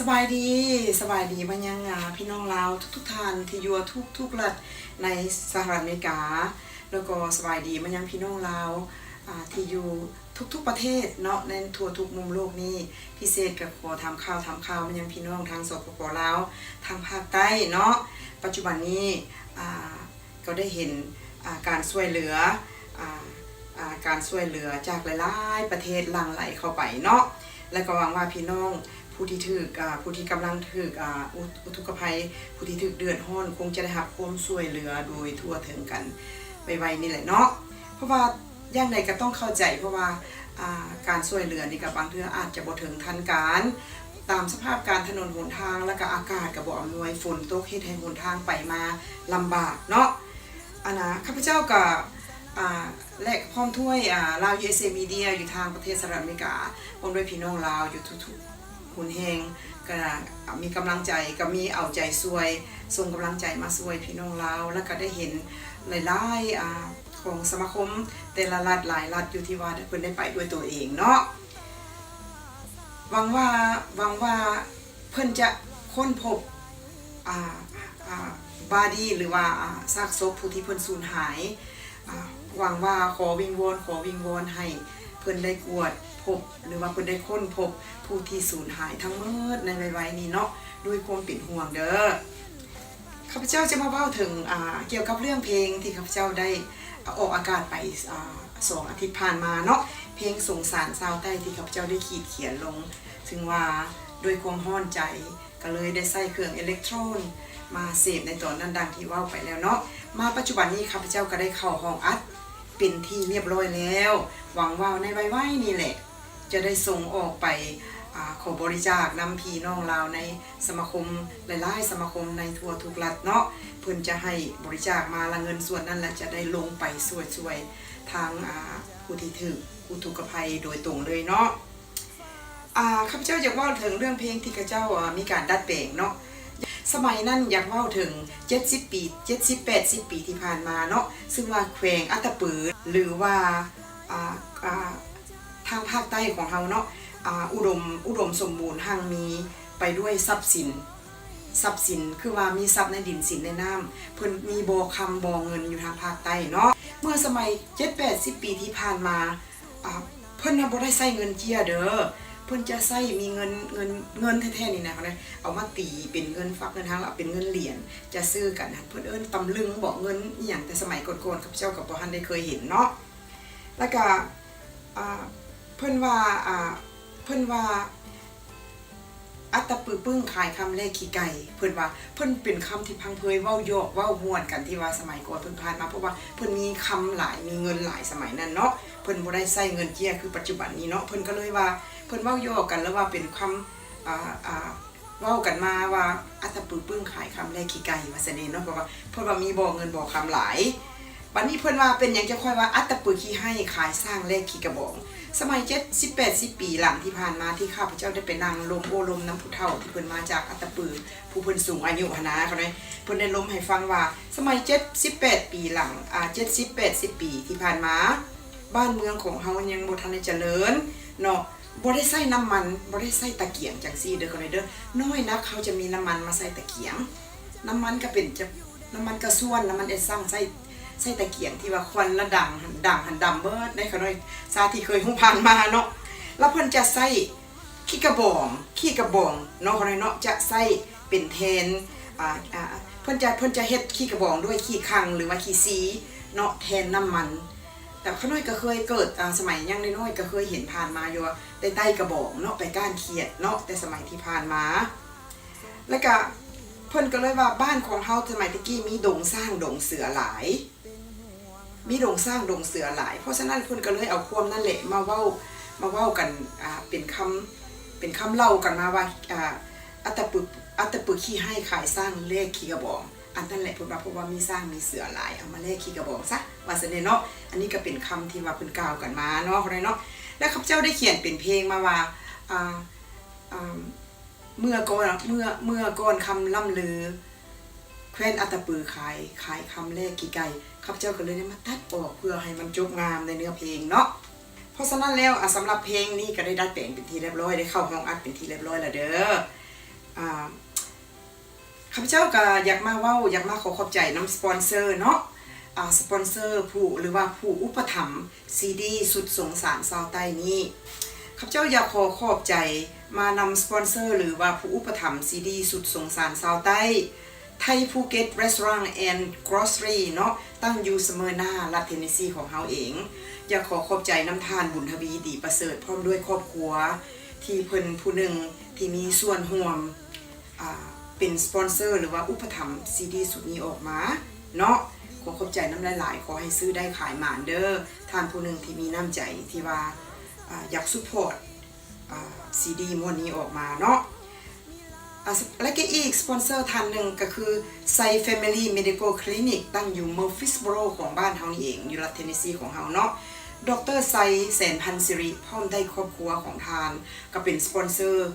สบายดีมันยังพี่น้องลาวทุกท่านที่อยู่ทุกรัฐในสหรัฐอเมริกาแล้วก็สบายดีมันยังพี่น้องลาวที่อยู่ทุกประเทศเนาะในทั่วทุกมุมโลกนี้พิเศษกับขอทำข่าวมันยังพี่น้องทางสปป.ลาวทางภาคใต้เนาะปัจจุบันนี้ก็ได้เห็นการช่วยเหลือจากหลายๆประเทศหลั่งไหลเข้าไปเนาะและก็หวังว่าพี่น้องผู้ที่กำลังถูกอุทกภัยผู้ที่ถูกเดือดร้อนคงจะได้รับความช่วยเหลือโดยทั่วถึงกันไวๆนี่แหละเนาะเพราะว่าอย่างไรก็ต้องเข้าใจเพราะว่าการช่วยเหลือนี่ก็บางเทื่ออาจจะบ่ถึงทันการตามสภาพการถนนหนทางและก็อากาศก็บ่อำนวยฝนตกเฮ็ดให้หนทางไปมาลำบากเนาะข้าพเจ้าก็และพร้อมถ้วยลาว USA Media อยู่ทางประเทศสหรัฐอเมริกาพร้อมด้วยพี่น้องลาวอยู่ทุกหุ่นแหงก็มีกำลังใจก็มีเอาใจช่วยส่งกำลังใจมาช่วยพี่น้องลาวแล้วก็ได้เห็นหลายๆของสมาคมแต่ละรัฐหลายรัฐอยู่ที่ว่าเพิ่นได้ไปด้วยตัวเองเนาะหวังว่าเพิ่นจะค้นพบบาดี้หรือว่าซากศพผู้ที่เพิ่นสูญหายหวังว่าขอวิงวอนให้เพิ่นได้กวดพบหรือว่าเพิ่นได้ค้นพบผู้ที่สูญหายทั้งหมดในไวๆนี้เนาะด้วยความเป็นห่วงเด้อข้าพเจ้าจะมาเล่าถึงเกี่ยวกับเรื่องเพลงที่ข้าพเจ้าได้ออกอากาศไป2 อาทิตย์ผ่านมาเนาะเพลงสงสารชาวใต้ที่ข้าพเจ้าได้เขียนลงถึงว่าด้วยความร้อนใจก็เลยได้ใส่เครื่องอิเล็กโทรนมาเสพในตอนนั้นดังที่เว้าไปแล้วเนาะมาปัจจุบันนี้ข้าพเจ้าก็ได้เข้าห้องอัดเป็นที่เรียบร้อยแล้วหวังว่าในไวๆนี่แหละจะได้ส่งออกไปขอบริจาคนำพี่น้องลาวในสมาคมหลายๆสมาคมในทั่วทุกรัฐเนาะเพิ่นจะให้บริจาคมาละเงินส่วนนั้นแหละจะได้ลงไปช่วยทางผู้ที่ถูกอุทกภัยโดยตรงเลยเนาะข้าพเจ้าอยากเล่าถึงเรื่องเพลงที่ข้าพเจ้ามีการดัดแปลงเนาะสมัยนั้นอยากเล่าถึง70 ปี70-80 ปีที่ผ่านมาเนาะซึ่งว่าแขวงอัตตปือหรือว่าทางภาคใต้ของเฮาเนาะอุดมสมบูรณ์หั่งมีไปด้วยทรัพย์สินคือว่ามีทรัพย์ในดินสินในน้ำเพิ่นมีบ่อคำบ่อเงินอยู่ทางภาคใต้เนาะเมื่อสมัย70-80 ปีที่ผ่านมาเพิ่นบ่ได้ใช้เงินเจียเด้อเพิ่นจะใช้มีเงินแท้ๆนี่นะเขาเนี่ยเอามาตีเป็นเงินฟักเงินทางแล้วเป็นเงินเหรียญจะซื้อกันเพิ่นเอิ้นตำลึงบ่เงินอีหยังแต่สมัยก่อนๆข้าพเจ้าก็บ่ทันได้เคยเห็นเนาะแล้วก็เพิ่นว่าอัตตปือปึ้งขายคำแรกขี้ไก่เพิ่นว่าเพิ่นเป็นคำที่พังเพยเว้าโยกเว้าม่วนกันที่ว่าสมัยก่อนเพิ่นผ่านมาเพราะว่าเพิ่นมีคำหลายมีเงินหลายสมัยนั้นเนาะเพิ่นบ่ได้ใช้เงินเจี้ยคือปัจจุบันนี้เนาะเพิ่นก็เลยว่าเพิ่นเว้าโยกกันแล้วว่าเป็นคำเว้ากันมาว่าอัตตปือปึ้งขายคำแรกขี้ไก่ว่าซั่นเนาะเพราะว่าเพิ่นว่ามีบ่เงินบ่คำหลายบัดนี้เพิ่นว่าเป็นหยังจะค่อยว่าอัตตปือขี้ให้ขายสร้างแลกขี้กระบองสมัย70-80 ปีหลังที่ผ่านมาที่ข้าพเจ้าได้ไปนั่งลมโอลมน้ำผู้เฒ่าที่เพิ่นมาจากอัตตปือผู้เพิ่นสูงอายุหนะเขาเลยเพิ่นได้ล้มให้ฟังว่าสมัย78 ปีหลัง70-80 ปีที่ผ่านมาบ้านเมืองของเฮายังบ่ทันได้เจริญเนาะบ่ได้ใช้น้ำมันบ่ได้ใช้ตะเกียงจังซี่เด้อเขาเลยเด้อน้อยนักเขาจะมีน้ำมันมาใส่ตะเกียงน้ำมันก็เป็นน้ำมันกระส่วนน้ำมันไอ้ซังใส่ตะเกียงที่ว่าควันละดังหันดำเบิดได้เขาหน่อยซาที่เคยฮู้ผ่านมาเนาะแล้วเพิ่นจะใส่ขี้กระบองเนาะเขาหน่อยเนาะจะใส่เป็นแทนเพิ่นจะเฮ็ดขี้กระบองด้วยขี้คังหรือว่าขี้ซีเนาะแทนน้ำมันแต่เขาหน่อยก็เคยเกิดสมัยยังน้อยๆก็เคยเห็นผ่านมาอยู่ว่าใต้กระบอกเนาะไปก้านเขียดเนาะแต่สมัยที่ผ่านมาแล้วก็เพิ่นก็เลยว่าบ้านของเฮาสมัยตะกี้มีดงสร้างดงเสือหลายเพราะฉะนั้นเพิ่นก็เลยเอาความนั่นแหละมาเว้ากันเป็นคำเล่ากันมาว่าอัตตปือขี้ให้ขายสร้างเลขขี้กระบองอันนั้นแหละเพิ่นว่าเพราะว่ามีสร้างมีเสือหลายเอามาเลขขี้กระบองซะว่าซั่นเนาะอันนี้ก็เป็นคำที่ว่าเพิ่นกล่าวกันมาเนาะเนาะแล้วข้าพเจ้าได้เขียนเป็นเพลงมาว่าเมื่อก่อนคำล่ำลือแคว้นอัตตปือขายคำเลขขี้ไก่ข้าพเจ้าก็เลยได้มาตัดออกเพื่อให้มันจบงามในเนื้อเพลงเนาะเพราะฉะนั้นแล้วสำหรับเพลงนี้ก็ได้ดัดแปลงเป็นที่เรียบร้อยได้เข้าห้องอัดเป็นที่เรียบร้อยแล้วเด้อ ข้าพเจ้าก็อยากมาเว้าอยากมาขอขอบใจน้ำสปอนเซอร์เนาะสปอนเซอร์ผู้หรือว่าผู้อุปถัมภ์ซีดีสุดสงสารชาวใต้นี้ข้าพเจ้าอยากขอขอบใจมานำสปอนเซอร์หรือว่าผู้อุปถัมภ์ซีดีสุดสงสารชาวใต้ไทยภูเก็ตรีสอร์ทแอนด์กรอสรีเนาะตั้งอยู่เสมอหน้ารัฐเทนเนสซีของเฮาเองอยากขอขอบใจน้ำทานบุญทวีดีประเสริฐพร้อมด้วยครอบครัวที่เพิ่นผู้หนึ่งที่มีส่วนร่วมเป็นสปอนเซอร์หรือว่าอุปถัมภ์ซีดีสุดนี้ออกมาเนาะขอขอบใจน้ำหลายๆขอให้ซื้อได้ขายหมานเด้อท่านผู้หนึ่งที่มีน้ำใจที่ว่าอยากซุปพอร์ตซีดีม้วนนี้ออกมาเนาะและก็อีกสปอนเซอร์ท่านหนึ่งก็คือไซ Family Medical Clinic ตั้งอยู่เมอร์ฟิสบโรของบ้านเฮานี่เองอยู่รัฐเทนเนสซีของเฮาเนาะดรไซแสนพันสิริพร้อมได้ครอบครัวของทานก็เป็นสปอนเซอร์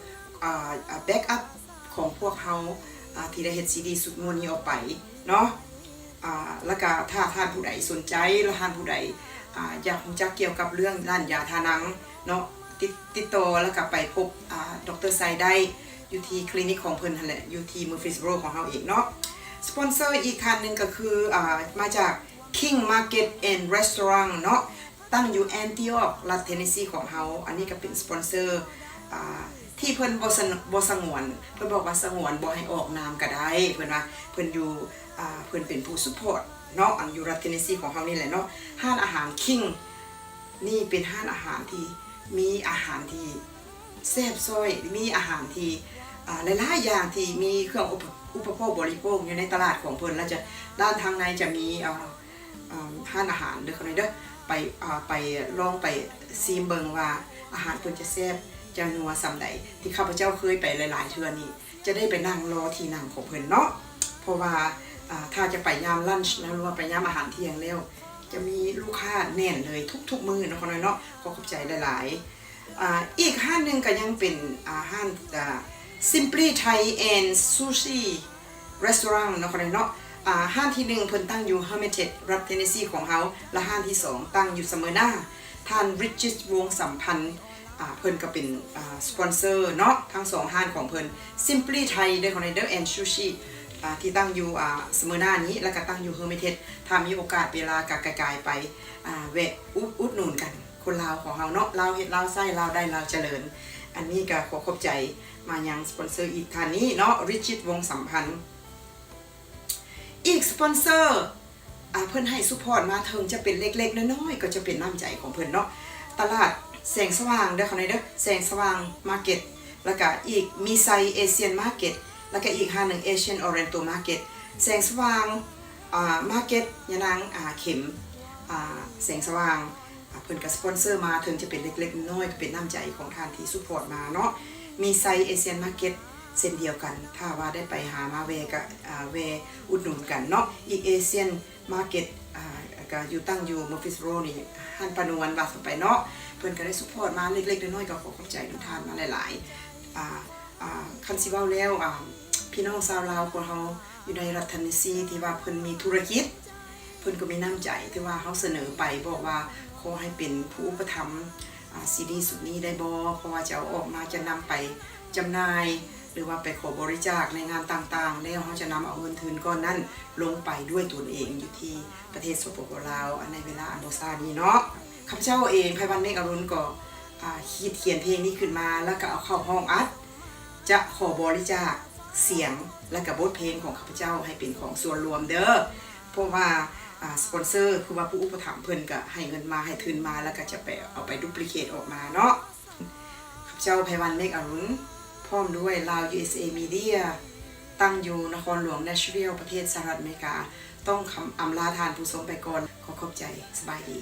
แบ็กอัพของพวกเฮาที่ได้เฮ็ดซีดีสุดม้วนนี้ออกไปเนาะแล้วก็ถ้าท่านผู้ใดสนใจและท่านผู้ใดอยากรู้จักเกี่ยวกับเรื่องด้านยาทานังเนาะติดต่อแล้วก็ไปพบดรไซได้อยู่ที่คลินิกของเพิ่นนั่นแหละอยู่ที่มูฟิสโรของเฮาเองเนาะสปอนเซอร์อีกคันหนึ่งก็คือมาจาก King Market and Restaurant เนาะตั้งอยู่แอนติออกรัฐเทนเนสซีของเฮาอันนี้ก็เป็นสปอนเซอร์ที่เพิ่นบ่สงวนเพิ่นบอกว่าสงวนบ่ให้ออกนามก็ได้เพิ่นว่าเพิ่นอยู่เพิ่นเป็นผู้ซัพพอร์ตเนาะอันอยู่รัฐเทนเนสซีของเฮานี่แหละเนาะห้านอาหาร King นี่เป็นห้านอาหารที่มีอาหารที่แซ่บซ้อยมีอาหารที่หลายๆอย่างที่มีเครื่องอุปโภคบริโภคอยู่ในตลาดของเพิ่นแล้วจะด้านทางในจะมีห้านอาหารเด้อคนนี้เด้อไปลองไปซีมเบิงว่าอาหารเพิ่นจะแซ่บจะนัวซำใดที่ข้าพเจ้าเคยไปหลายๆเทื่อนี่จะได้ไปนั่งรอที่นั่งของเพิ่นเนาะเพราะว่าถ้าจะไปยามลันช์นะหรือว่าไปยามอาหารเที่ยงแล้วจะมีลูกค้าแน่นเลยทุกมื้อเนาะคนน้อยเนาะขอขอบใจหลายๆอีกห้านนึงก็ยังเป็นห้านSimply Thai and Sushi Restaurant เนาะคนนี้เนาะห้างที่1เพิ่นตั้งอยู่ Hermitage รัฐเทนเนสซีของเฮาและห้างที่2ตั้งอยู่เสมอหน้าท่าน Richard วงสัมพันธ์เพิ่นก็เป็นสปอนเซอร์เนาะทั้ง2ห้างของเพิ่น Simply Thai เด้อคนนี้ and Sushi ที่ตั้งอยู่เสมอหน้านี้แล้วก็ตั้งอยู่ Hermitage ถ้ามีโอกาสเวลากไกลๆไปแวะอุดหนุนกันคนลาวของเฮาเนาะลาวเฮ็ดลาวไส้ลาวได้ลาวเจริญอันนี้ก็ขอขอบใจมายังสปอนเซอร์อีกท่านนี้เนาะริชิตวงสัมพันธ์อีกสปอนเซอร์เพิ่นให้ซุปพอร์ตมาถึงจะเป็นเล็กๆน้อยๆก็จะเป็นน้ำใจของเพิ่นเนาะตลาดแสงสว่างเด้อเขาในเด้อแสงสว่างมาร์เก็ตแล้วก็อีกมีไซเอเชียนมาร์เก็ตแล้วก็อีกห้างหนึ่งเอเชียนออเรนโตมาร์เก็ตแสงสว่างมาร์เก็ตยะนางเข็มแสงสว่างเพิ่นก็สปอนเซอร์มาถึงจะเป็นเล็กๆน้อยๆก็เป็นน้ำใจของท่านที่ซุปพอร์ตมาเนาะมีไซเอเชียนมาร์เก็ตเส้นเดียวกันถ้าว่าได้ไปหามาเวก็เวอุดหนุนกันเนาะอีกเอเชียนมาร์เก็ตก็อยู่ตั้งอยู่มอฟิสโรนี่ฮันปานวนว่าไปเนาะเพิ่นก็ได้ซุปพอร์ตมาเล็กๆน้อยๆก็ขอขอบใจทุกท่านมาหลายๆคันสิเว้าแล้วพี่น้องชาวลาวของเฮาอยู่ในรัฐเทนเนสซีที่ว่าเพิ่นมีธุรกิจเพิ่นก็มีน้ำใจที่ว่าเฮาเสนอไปบอกว่าขอให้เป็นผู้อุปถัมภ์ซีดีสุดนี้ได้บ่เพราะว่าจะเอาออกมาจะนำไปจำหน่ายหรือว่าไปขอบริจาคในงานต่างๆแล้วเขาจะนำเอาเงินทุนก้อนนั้นลงไปด้วยตนเองอยู่ที่ประเทศสปปลาวในเวลาอันบ่ซ่านี้เนาะข้าพเจ้าเองไพวันเมฆอรุณก็คิดเขียนเพลงนี้ขึ้นมาแล้วก็เอาเข้าห้องอัดจะขอบริจาคเสียงและก็บทเพลงของข้าพเจ้าให้เป็นของส่วนรวมเด้อเพราะว่าสปอนเซอร์คือว่าผู้อุปถัมภ์เพิ่นก็ให้เงินมาให้ทุนมาแล้วก็จะไปเอาไปดูพลิเคทออกมาเนาะข้าพเจ้าไพวันเมฆอรุณพร้อมด้วยลาว USA Media ตั้งอยู่นครหลวง Nashville ประเทศสหรัฐอเมริกาต้องอำลาทานผู้ชมไปก่อนขอขอบใจสบายดี